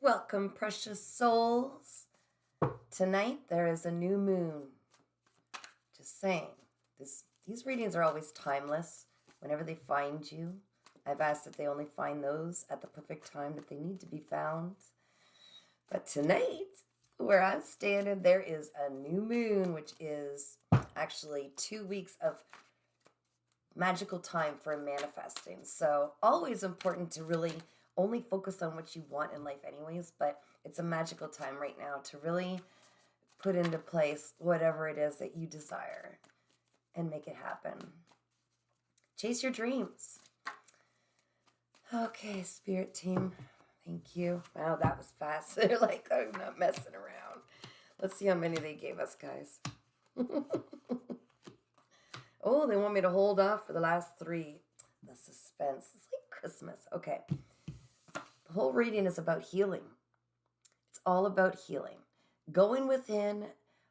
Welcome, precious souls. Tonight there is a new moon. Just saying. These readings are always timeless. Whenever they find you, I've asked that they only find those at the perfect time that they need to be found. But tonight, where I'm standing, there is a new moon, which is actually 2 weeks of magical time for manifesting. So, always important to really only focus on what you want in life, anyways. But it's a magical time right now to really put into place whatever it is that you desire and make it happen. Chase your dreams. Okay, spirit team. Thank you. Wow, that was fast. They're like, I'm not messing around. Let's see how many they gave us, guys. Oh, they want me to hold off for the last 3. The suspense. It's like Christmas. Okay. The whole reading is about healing. It's all about healing. Going within,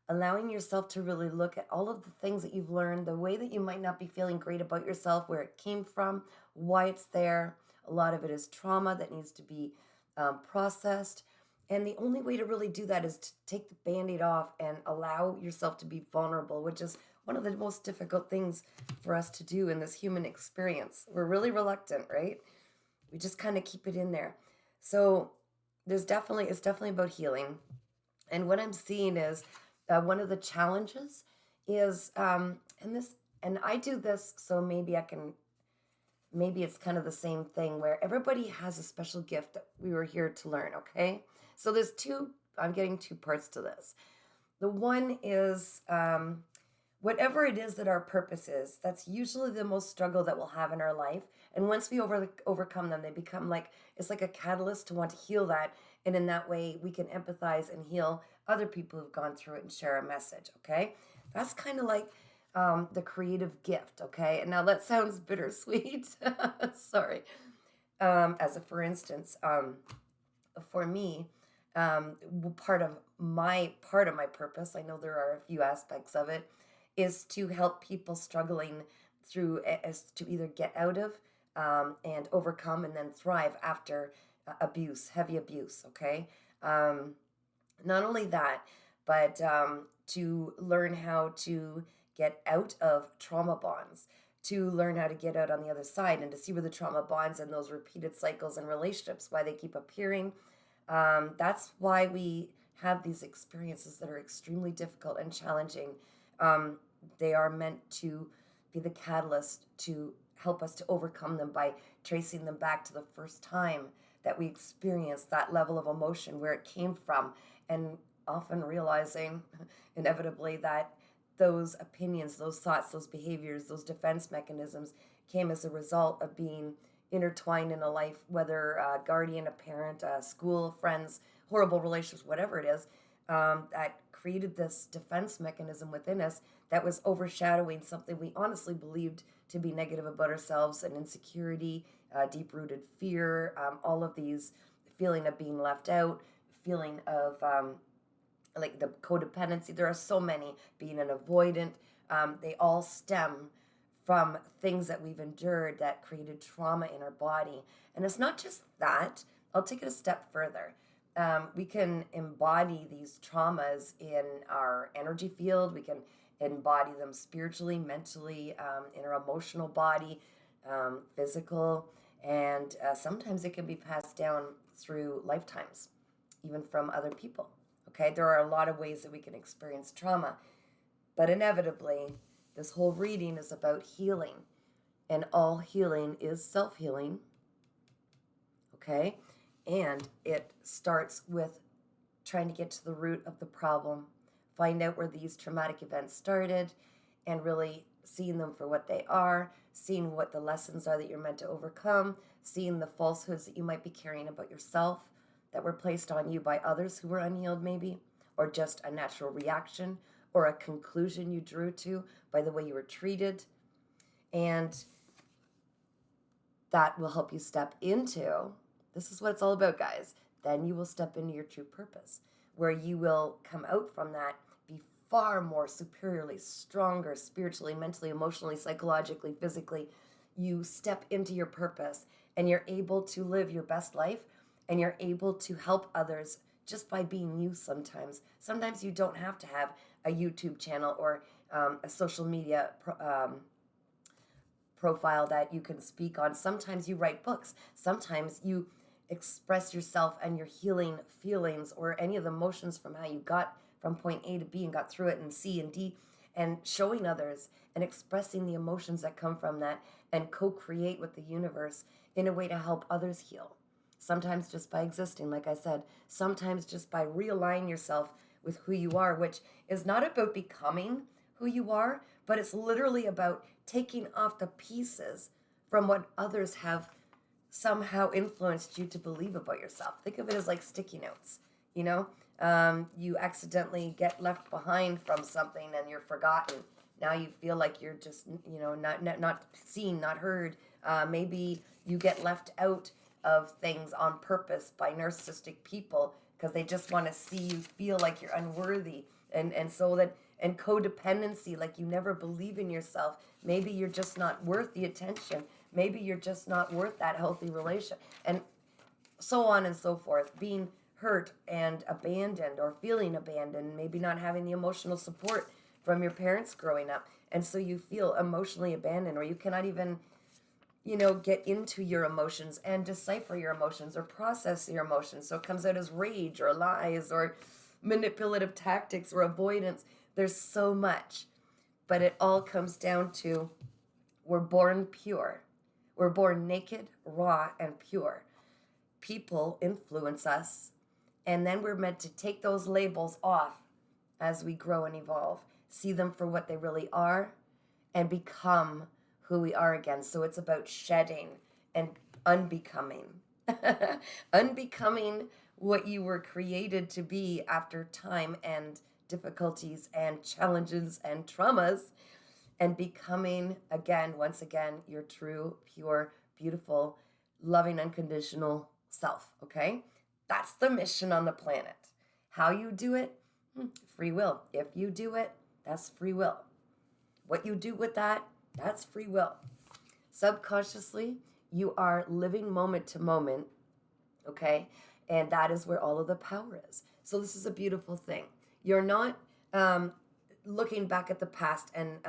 allowing yourself to really look at all of the things that you've learned, the way that you might not be feeling great about yourself, where it came from, why it's there. A lot of it is trauma that needs to be processed. And the only way to really do that is to take the Band-Aid off and allow yourself to be vulnerable, which is one of the most difficult things for us to do in this human experience. We're really reluctant, right? We just kind of keep it in there. So it's definitely about healing. And what I'm seeing is one of the challenges is, and I do this, so maybe it's kind of the same thing where everybody has a special gift that we were here to learn, okay? So I'm getting 2 parts to this. The one is whatever it is that our purpose is, that's usually the most struggle that we'll have in our life. And once we overcome them, they become it's like a catalyst to want to heal that. And in that way, we can empathize and heal other people who've gone through it and share a message, okay? That's kind of like the creative gift, okay? And now that sounds bittersweet. Sorry. As a for instance, for me, part of my purpose, I know there are a few aspects of it, is to help people struggling through as to either get out of and overcome and then thrive after heavy abuse, okay? Not only that, but to learn how to get out of trauma bonds, to learn how to get out on the other side and to see where the trauma bonds and those repeated cycles and relationships, why they keep appearing. That's why we have these experiences that are extremely difficult and challenging. They are meant to be the catalyst to help us to overcome them by tracing them back to the first time that we experienced that level of emotion, where it came from, and often realizing inevitably that those opinions, those thoughts, those behaviors, those defense mechanisms came as a result of being intertwined in a life, whether a guardian, a parent, a school, friends, horrible relationships, whatever it is, that created this defense mechanism within us that was overshadowing something we honestly believed to be negative about ourselves, and insecurity, deep-rooted fear, all of these, feeling of being left out, feeling of like the codependency. There are so many, being an avoidant. They all stem from things that we've endured that created trauma in our body. And it's not just that. I'll take it a step further. We can embody these traumas in our energy field. We can embody them spiritually, mentally, in our emotional body, physical, and sometimes it can be passed down through lifetimes, even from other people. Okay, there are a lot of ways that we can experience trauma, but inevitably, this whole reading is about healing, and all healing is self-healing, okay? And it starts with trying to get to the root of the problem, find out where these traumatic events started, and really seeing them for what they are, seeing what the lessons are that you're meant to overcome, seeing the falsehoods that you might be carrying about yourself that were placed on you by others who were unhealed maybe, or just a natural reaction, or a conclusion you drew to by the way you were treated. And that will help you step into, this is what it's all about, guys. Then you will step into your true purpose, where you will come out from that, be far more superiorly stronger, spiritually, mentally, emotionally, psychologically, physically. You step into your purpose and you're able to live your best life and you're able to help others just by being you sometimes. Sometimes you don't have to have a YouTube channel or a social media profile that you can speak on. Sometimes you write books. Sometimes you express yourself and your healing feelings or any of the emotions from how you got from point A to B and got through it and C and D, and showing others and expressing the emotions that come from that and co-create with the universe in a way to help others heal. Sometimes just by existing, like I said, sometimes just by realigning yourself with who you are, which is not about becoming who you are, but it's literally about taking off the pieces from what others have somehow influenced you to believe about yourself. Think of it as like sticky notes, you know? You accidentally get left behind from something and you're forgotten. Now you feel like you're just, not seen, not heard. Maybe you get left out of things on purpose by narcissistic people because they just want to see you feel like you're unworthy. And so that, and codependency, like you never believe in yourself. Maybe you're just not worth the attention. Maybe you're just not worth that healthy relation. And so on and so forth. Being hurt and abandoned or feeling abandoned, maybe not having the emotional support from your parents growing up. And so you feel emotionally abandoned, or you cannot even, get into your emotions and decipher your emotions or process your emotions. So it comes out as rage or lies or manipulative tactics or avoidance. There's so much, but it all comes down to we're born pure. We're born naked, raw, and pure. People influence us, and then we're meant to take those labels off as we grow and evolve, see them for what they really are, and become who we are again. So it's about shedding and unbecoming. Unbecoming what you were created to be after time and difficulties and challenges and traumas, and becoming again, once again, your true, pure, beautiful, loving, unconditional self. Okay? That's the mission on the planet. How you do it? Free will. If you do it, that's free will. What you do with that, that's free will. Subconsciously, you are living moment to moment, okay? And that is where all of the power is. So this is a beautiful thing. You're not looking back at the past and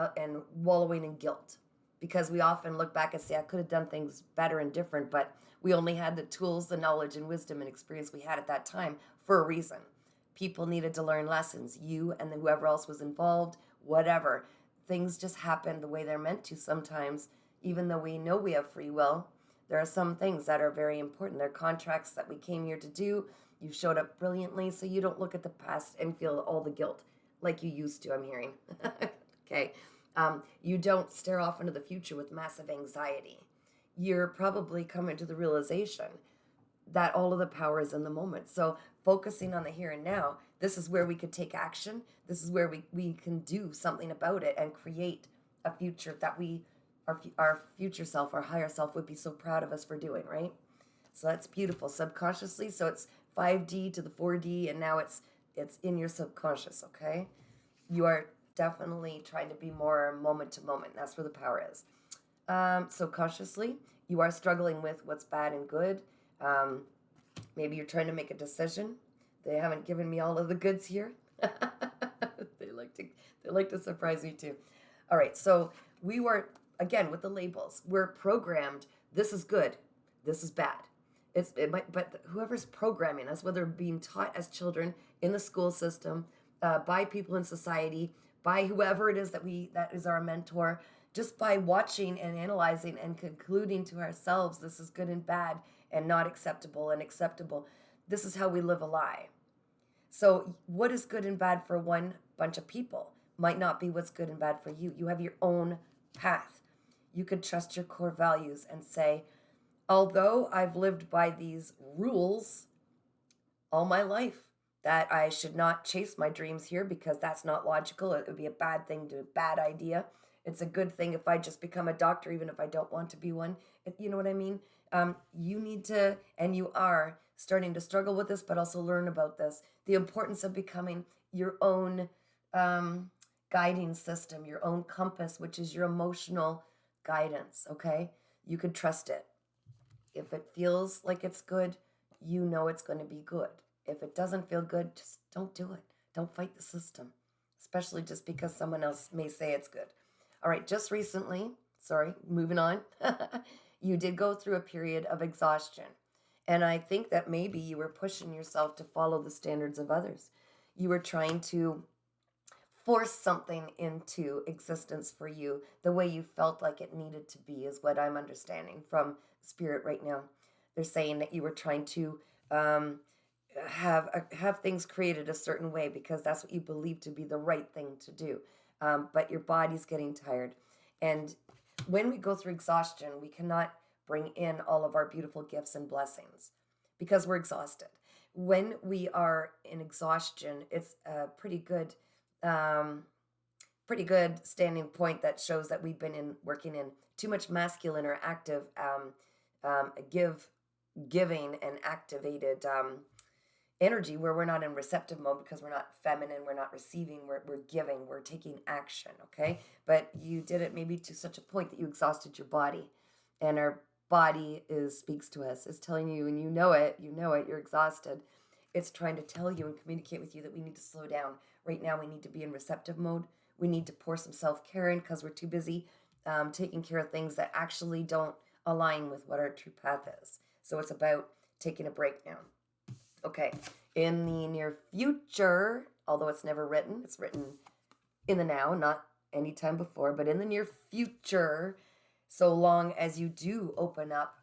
wallowing in guilt, because we often look back and say, I could have done things better and different, but we only had the tools, the knowledge and wisdom and experience we had at that time for a reason. People needed to learn lessons, you and whoever else was involved, whatever. Things just happen the way they're meant to sometimes, even though we know we have free will. There are some things that are very important. They're contracts that we came here to do. You showed up brilliantly, so you don't look at the past and feel all the guilt like you used to, I'm hearing. Okay. You don't stare off into the future with massive anxiety. You're probably coming to the realization that all of the power is in the moment. So focusing on the here and now, this is where we could take action. This is where we can do something about it and create a future that our future self, our higher self would be so proud of us for doing, right? So that's beautiful subconsciously. So it's 5D to the 4D, and now it's in your subconscious, okay? You are definitely trying to be more moment to moment. That's where the power is. So consciously, you are struggling with what's bad and good. Maybe you're trying to make a decision. They haven't given me all of the goods here. They like to surprise me too. All right, so we were, again, with the labels, we're programmed. This is good. This is bad. But whoever's programming us, whether being taught as children in the school system, by people in society, by whoever it is that is our mentor, just by watching and analyzing and concluding to ourselves, this is good and bad and not acceptable and acceptable. This is how we live a lie. So what is good and bad for one bunch of people might not be what's good and bad for you. You have your own path. You could trust your core values and say, although I've lived by these rules all my life, that I should not chase my dreams here because that's not logical. It would be a bad thing to a bad idea. It's a good thing if I just become a doctor, even if I don't want to be one. You know what I mean? You need to, and you are starting to struggle with this, but also learn about this. The importance of becoming your own guiding system, your own compass, which is your emotional guidance, okay? You could trust it. If it feels like it's good, you know it's going to be good. If it doesn't feel good, just don't do it. Don't fight the system, especially just because someone else may say it's good. All right, just recently, sorry, moving on, you did go through a period of exhaustion. And I think that maybe you were pushing yourself to follow the standards of others. You were trying to force something into existence for you the way you felt like it needed to be, is what I'm understanding from spirit right now. They're saying that you were trying to um, have things created a certain way because that's what you believe to be the right thing to do. But your body's getting tired, and when we go through exhaustion, we cannot bring in all of our beautiful gifts and blessings because we're exhausted. When we are in exhaustion, it's a um, pretty good standing point that shows that we've been in working in too much masculine or active giving and activated energy, where we're not in receptive mode because we're not feminine, we're not receiving, we're giving, we're taking action. Okay, but you did it maybe to such a point that you exhausted your body, and our body speaks to us, is telling you, and you know it, you're exhausted. It's trying to tell you and communicate with you that we need to slow down. Right now we need to be in receptive mode. We need to pour some self-care in because we're too busy taking care of things that actually don't align with what our true path is. So it's about taking a break now. Okay, in the near future, although it's never written, it's written in the now, not any time before, but in the near future, so long as you do open up,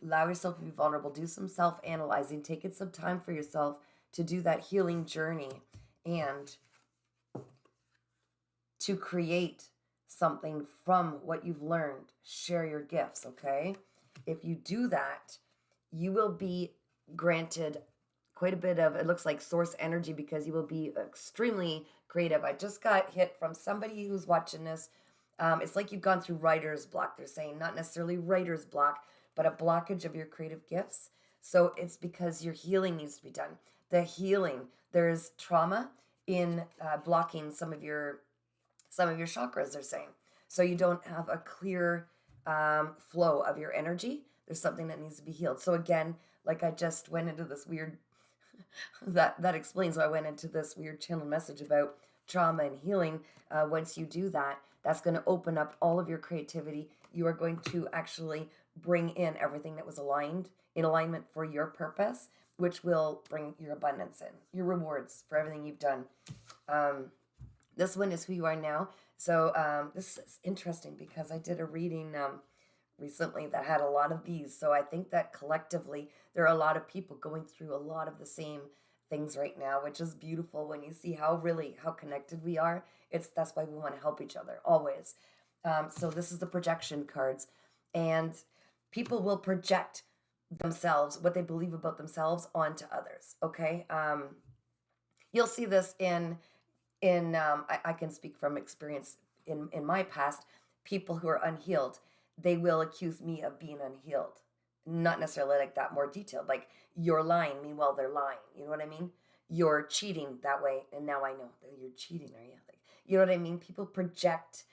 allow yourself to be vulnerable, do some self-analyzing, take it some time for yourself to do that healing journey and to create something from what you've learned. Share your gifts, okay? If you do that, you will be granted quite a bit of, it looks like, source energy, because you will be extremely creative. I just got hit from somebody who's watching this. It's like you've gone through writer's block. They're saying not necessarily writer's block, but a blockage of your creative gifts. So it's because your healing needs to be done. The healing, there's trauma in blocking some of your chakras, they're saying. So you don't have a clear flow of your energy. There's something that needs to be healed. So again, like I just went into this weird, that explains why I went into this weird channel message about trauma and healing. Once you do that, that's going to open up all of your creativity. You are going to actually bring in everything that was in alignment for your purpose, which will bring your abundance in, your rewards for everything you've done. This one is who you are now. So this is interesting because I did a reading recently that had a lot of these. So I think that collectively there are a lot of people going through a lot of the same things right now, which is beautiful when you see how connected we are. That's why we want to help each other always. So this is the projection cards, and people will project themselves, what they believe about themselves, onto others. Okay, you'll see this I can speak from experience in my past. People who are unhealed, they will accuse me of being unhealed. Not necessarily like that, more detailed. Like, you're lying, meanwhile they're lying. You know what I mean? You're cheating that way, and now I know that you're cheating, are you? Like, you know what I mean? People project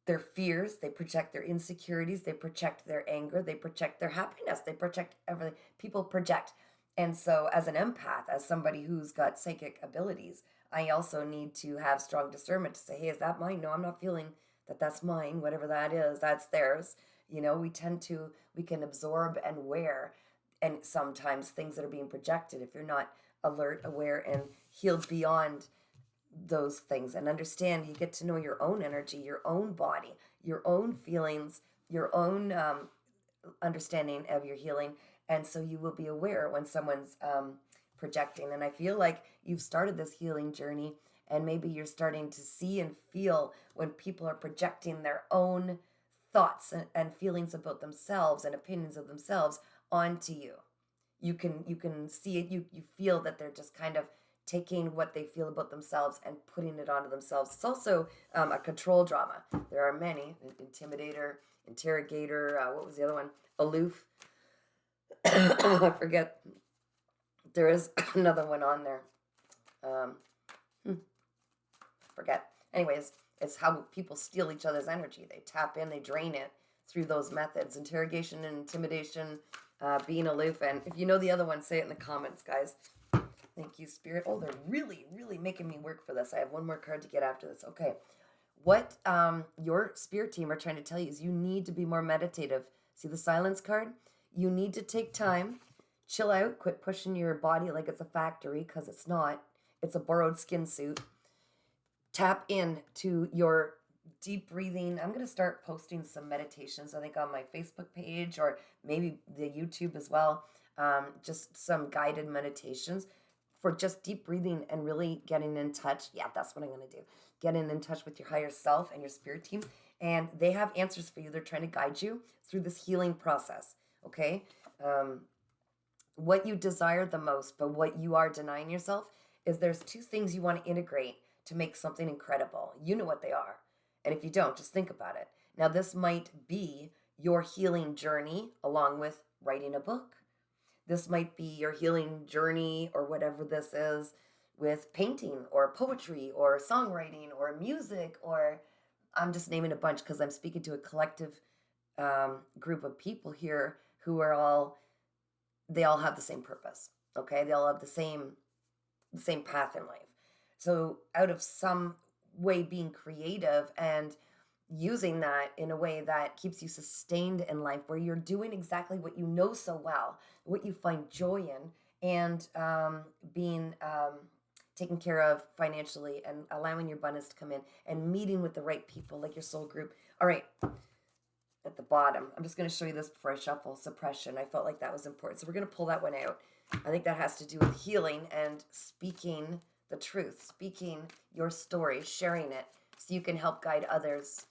their fears, they project their insecurities, they project their anger, they project their happiness, they project everything. People project. And so, as an empath, as somebody who's got psychic abilities, I also need to have strong discernment to say, hey, is that mine? No, I'm not feeling that that's mine. Whatever that is, that's theirs. You know, we can absorb and wear, and sometimes things that are being projected, if you're not alert, aware, and healed beyond those things and understand, you get to know your own energy, your own body, your own feelings, your own understanding of your healing. And so you will be aware when someone's projecting. And I feel like you've started this healing journey, and maybe you're starting to see and feel when people are projecting their own thoughts and feelings about themselves and opinions of themselves onto you. You can see it. You feel that they're just kind of taking what they feel about themselves and putting it onto themselves. It's also a control drama. There are many: intimidator, interrogator. What was the other one? Aloof. I forget. There is another one on there. Forget. Anyways, it's how people steal each other's energy. They tap in, they drain it through those methods: interrogation and intimidation, being aloof. And if you know the other one, say it in the comments, guys. Thank you, Spirit. Oh, they're really, really making me work for this. I have one more card to get after this. Okay. What your spirit team are trying to tell you is you need to be more meditative. See the silence card? You need to take time, chill out, quit pushing your body like it's a factory, because it's not. It's a borrowed skin suit. Tap in to your deep breathing. I'm going to start posting some meditations, I think, on my Facebook page or maybe the YouTube as well. Just some guided meditations for just deep breathing and really getting in touch. Yeah, that's what I'm going to do. Getting in touch with your higher self and your spirit team. And they have answers for you. They're trying to guide you through this healing process. Okay? What you desire the most, but what you are denying yourself, is there's two things you want to integrate to make something incredible. You know what they are. And if you don't, just think about it. Now, this might be your healing journey along with writing a book. This might be your healing journey or whatever this is with painting or poetry or songwriting or music, or I'm just naming a bunch because I'm speaking to a collective group of people here who are they all have the same purpose. Okay, they all have the same path in life. So out of some way being creative and using that in a way that keeps you sustained in life, where you're doing exactly what you know so well, what you find joy in, and being taken care of financially and allowing your abundance to come in and meeting with the right people like your soul group. All right, at the bottom, I'm just going to show you this before I shuffle. Suppression. I felt like that was important. So we're going to pull that one out. I think that has to do with healing and speaking the truth, speaking your story, sharing it so you can help guide others.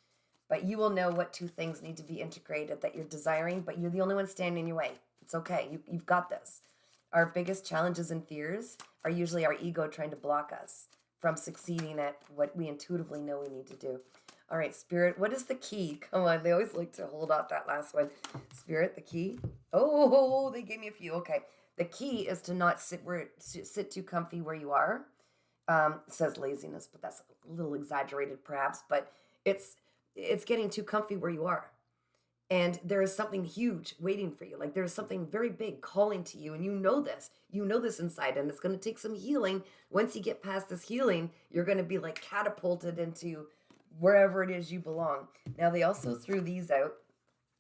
But you will know what two things need to be integrated that you're desiring, but you're the only one standing in your way. It's okay. You've got this. Our biggest challenges and fears are usually our ego trying to block us from succeeding at what we intuitively know we need to do. All right, Spirit, what is the key? Come on, they always like to hold out that last one. Spirit, the key? Oh, they gave me a few. Okay. The key is to not sit too comfy where you are. It says laziness, but that's a little exaggerated perhaps, but it's getting too comfy where you are. And there is something huge waiting for you. Like there's something very big calling to you, and you know this inside, and it's going to take some healing. Once you get past this healing, you're going to be like catapulted into wherever it is you belong. Now, they also threw these out.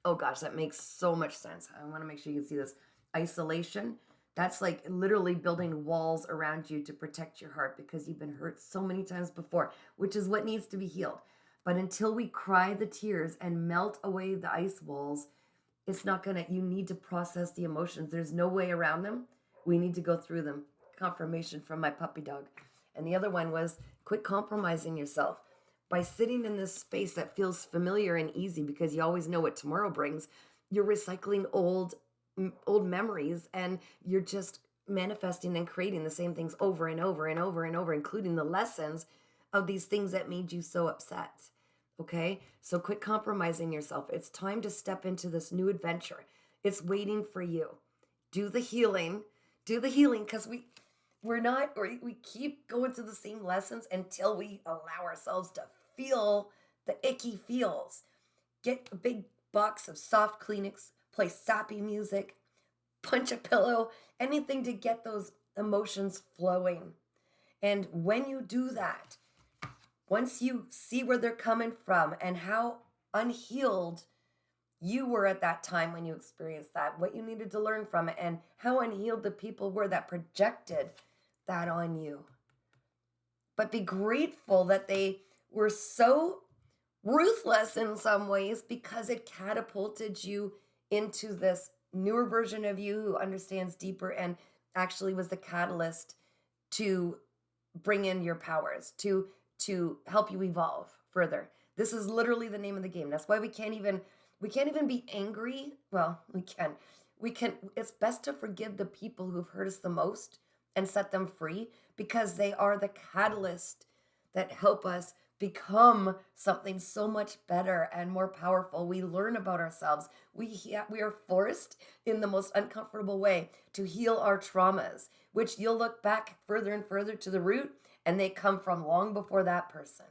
Oh gosh, that makes so much sense. I want to make sure you can see this. Isolation. That's like literally building walls around you to protect your heart because you've been hurt so many times before, which is what needs to be healed. But until we cry the tears and melt away the ice walls, it's not gonna, you need to process the emotions. There's no way around them. We need to go through them. Confirmation from my puppy dog. And the other one was quit compromising yourself. By sitting in this space that feels familiar and easy because you always know what tomorrow brings, you're recycling old memories, and you're just manifesting and creating the same things over and over and over and over, including the lessons of these things that made you so upset. Okay, so quit compromising yourself. It's time to step into this new adventure. It's waiting for you. Do the healing, because we keep going through the same lessons until we allow ourselves to feel the icky feels. Get a big box of soft Kleenex, play sappy music, punch a pillow, anything to get those emotions flowing. And when you do that, once you see where they're coming from and how unhealed you were at that time when you experienced that, what you needed to learn from it, and how unhealed the people were that projected that on you. But be grateful that they were so ruthless in some ways, because it catapulted you into this newer version of you who understands deeper and actually was the catalyst to bring in your powers, to help you evolve further. This is literally the name of the game. That's why we can't even be angry. Well, we can, it's best to forgive the people who've hurt us the most and set them free, because they are the catalyst that help us become something so much better and more powerful. We learn about ourselves. We are forced in the most uncomfortable way to heal our traumas, which you'll look back further and further to the root, and they come from long before that person.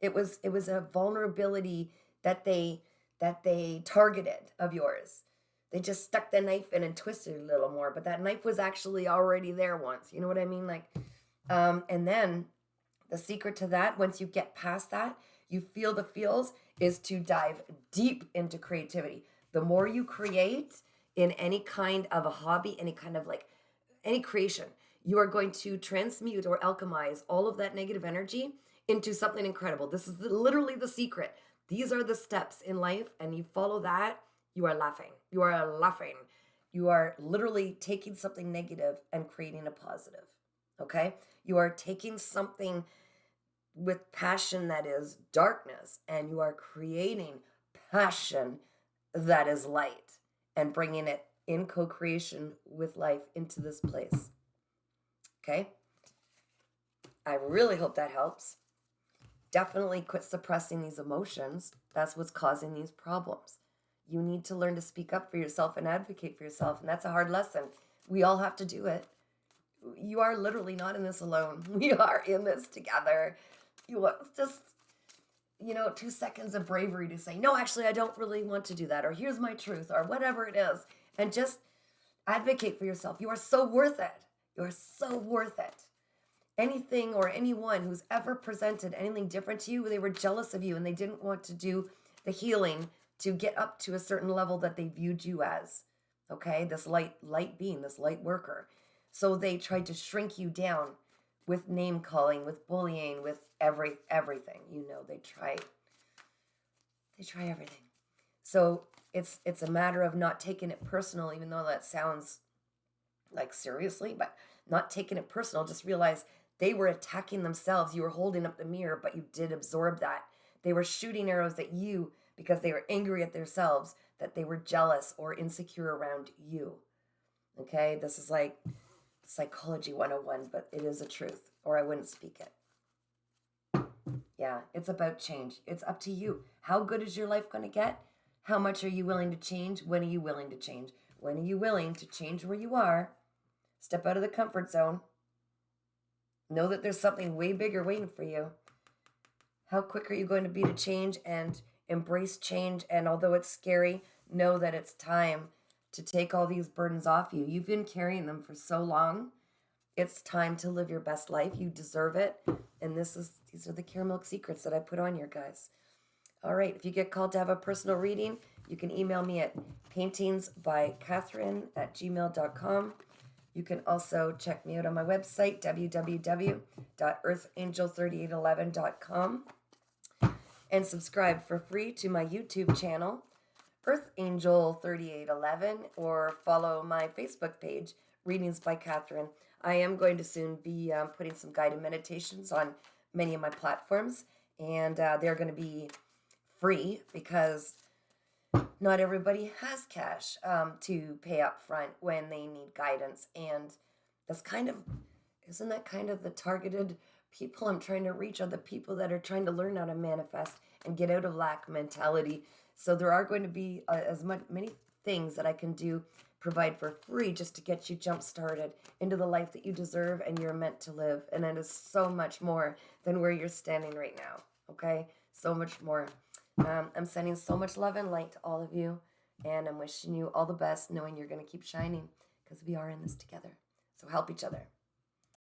It was a vulnerability that they targeted of yours. They just stuck the knife in and twisted it a little more, but that knife was actually already there once. You know what I mean? Like, and then the secret to that, once you get past that, you feel the feels, is to dive deep into creativity. The more you create in any kind of a hobby, any kind of like any creation, you are going to transmute or alchemize all of that negative energy into something incredible. This is literally the secret. These are the steps in life, and you follow that, you are laughing. You are laughing. You are literally taking something negative and creating a positive. Okay? You are taking something with passion that is darkness, and you are creating passion that is light and bringing it in co-creation with life into this place. Okay? I really hope that helps. Definitely quit suppressing these emotions. That's what's causing these problems. You need to learn to speak up for yourself and advocate for yourself, and that's a hard lesson. We all have to do it. You are literally not in this alone. We are in this together. You are just, 2 seconds of bravery to say, no, actually, I don't really want to do that, or here's my truth, or whatever it is, and just advocate for yourself. You are so worth it. You are so worth it. Anything or anyone who's ever presented anything different to you, they were jealous of you and they didn't want to do the healing to get up to a certain level that they viewed you as. Okay, this light being, this light worker. So they tried to shrink you down with name calling, with bullying, with everything. They try everything. So it's a matter of not taking it personal, even though that sounds like seriously, but not taking it personal. Just realize they were attacking themselves. You were holding up the mirror, but you did absorb that. They were shooting arrows at you because they were angry at themselves, that they were jealous or insecure around you. Okay, this is like Psychology 101, but it is a truth, or I wouldn't speak it. Yeah, it's about change. It's up to you. How good is your life going to get? How much are you willing to change? When are you willing to change? When are you willing to change where you are? Step out of the comfort zone. Know that there's something way bigger waiting for you. How quick are you going to be to change and embrace change? And although it's scary, know that it's time to take all these burdens off you. You've been carrying them for so long. It's time to live your best life. You deserve it. And these are the Care Milk secrets that I put on here, guys. All right, if you get called to have a personal reading, you can email me at paintingsbykatherine@gmail.com. You can also check me out on my website, www.earthangel3811.com, and subscribe for free to my YouTube channel, Earth Angel 3811, or follow my Facebook page, Readings by Catherine. I am going to soon be putting some guided meditations on many of my platforms, and they're going to be free because not everybody has cash to pay up front when they need guidance. And isn't that kind of the targeted people I'm trying to reach, are the people that are trying to learn how to manifest and get out of lack mentality. So there are going to be many things that I can do, provide for free, just to get you jump started into the life that you deserve and you're meant to live. And it is so much more than where you're standing right now. Okay, so much more. I'm sending so much love and light to all of you, and I'm wishing you all the best, knowing you're going to keep shining, because we are in this together. So help each other.